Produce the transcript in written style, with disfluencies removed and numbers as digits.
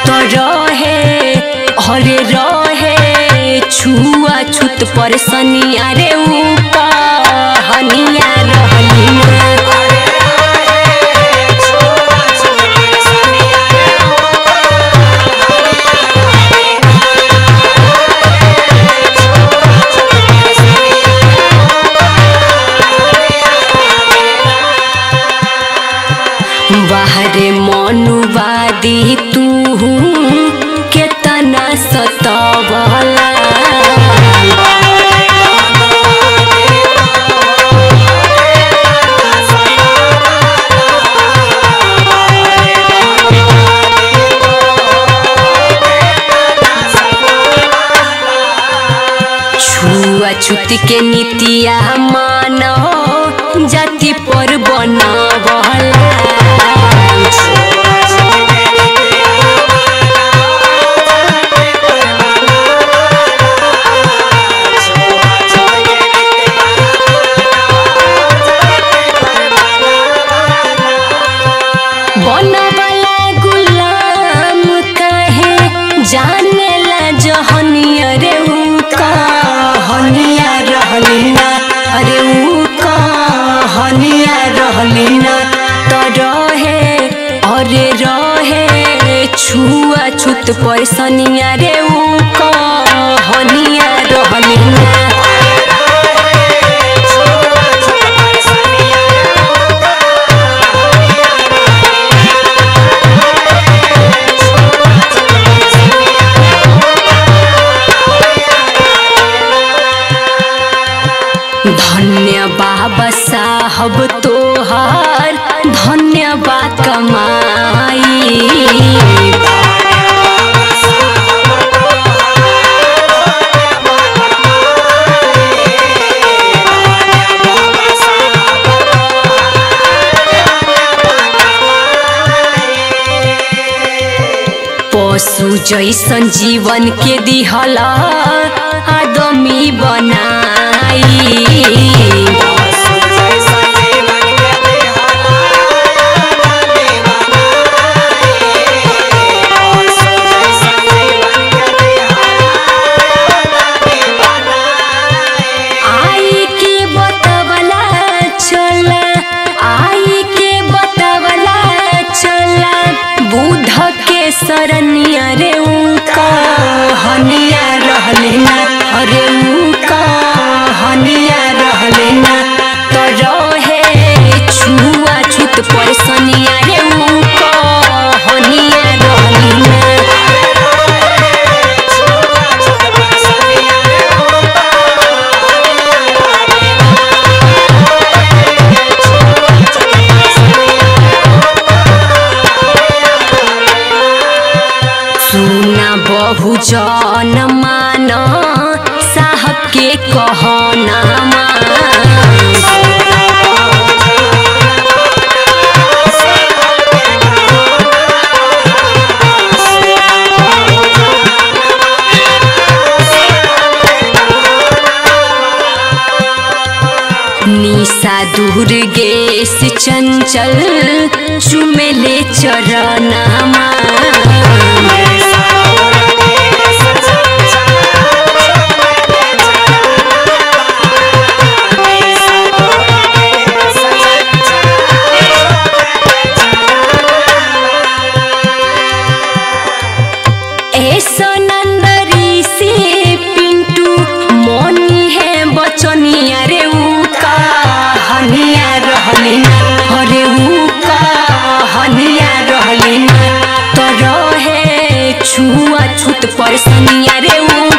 तो रहे अरे रहे छुआ छूत पर सनिया रे ऊ कहनिया रहनिया बाहरे मनुवादी तू केतना सतावला छुआछूत के नीतिया मानो जाति पर बनावला बनवाला गुलाम काहे जानेला जहनिया रे ऊ कहनिया रहलिना अरे ऊ कहनिया रहलिना तो रहे अरे रहे छुआ छूत पर सनिया रे ऊ कहनिया रहलिना धन्य बाबा साहब तोहार धन्यवाद कमाई पशु जैसन जीवन के दिहला आदमी बनाई आई के बतवला चला बुद्ध के शरणिया रे ऊ कहनिया रहलिना अरे ऊ कहनिया रहलिना तो रहे छुआ छूत पर सनिया रे ऊ कहनिया रहलिना सुना बहुजन मान साहब के कहना निशा दुर्गेश चंचल चुमेले चरणमा बचनिया रे ऊ कहनिया रहलिना अरे ऊ कहनिया रहलिना तो रहे छुआ छूत पर सनिया रे ऊ